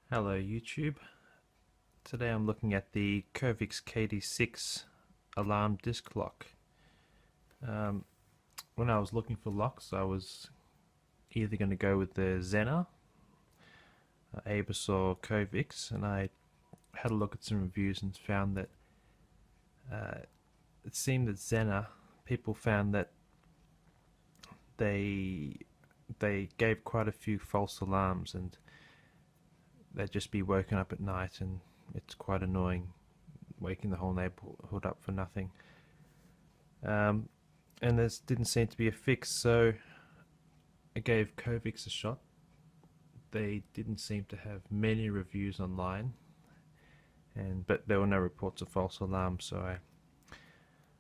Hello YouTube. Today I'm looking at the Kovix KD6 alarm disc lock. When I was looking for locks, I was either going to go with the Zena, Abus or Kovix, and I had a look at some reviews and found that it seemed that Zena, people found that they gave quite a few false alarms, and they'd just be woken up at night, and it's quite annoying waking the whole neighborhood up for nothing. And there didn't seem to be a fix, so I gave Kovix a shot. They didn't seem to have many reviews online, but there were no reports of false alarms, so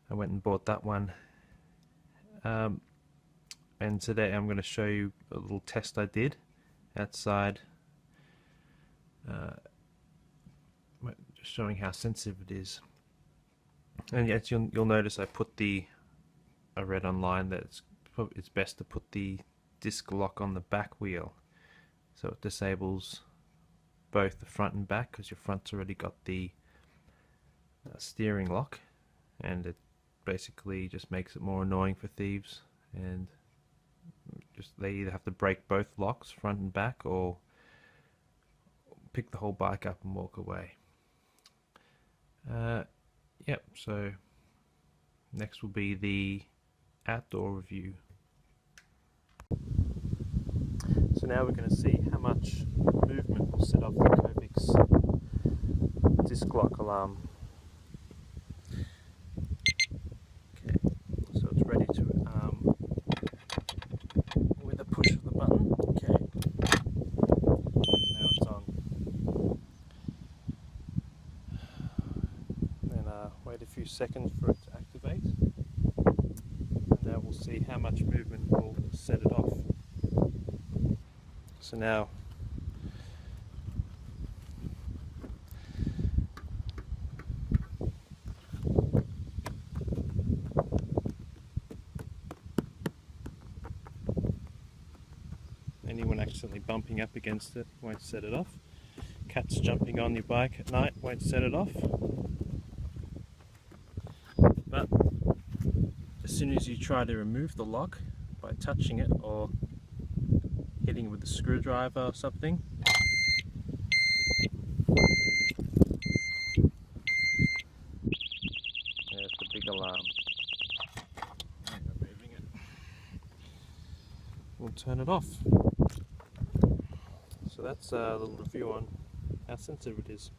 I went and bought that one. And today I'm going to show you a little test I did outside. Just showing how sensitive it is. And yes, you'll notice I read online that it's best to put the disc lock on the back wheel, so it disables both the front and back, because your front's already got the steering lock, and it basically just makes it more annoying for thieves, and they either have to break both locks, front and back, or pick the whole bike up and walk away. Yep, so next will be the outdoor review. So now we're going to see how much movement will set off the Kovix disc lock alarm. Okay, so it's ready to with a push of the button. Okay, now it's on. Then wait a few seconds for it to activate, and now we'll see how much movement will set it off. So now anyone accidentally bumping up against it won't set it off. Cats jumping on your bike at night won't set it off. But as soon as you try to remove the lock by touching it or hitting it with a screwdriver or something, there's the big alarm. Removing it. We'll turn it off. So that's a little review on how sensitive it is.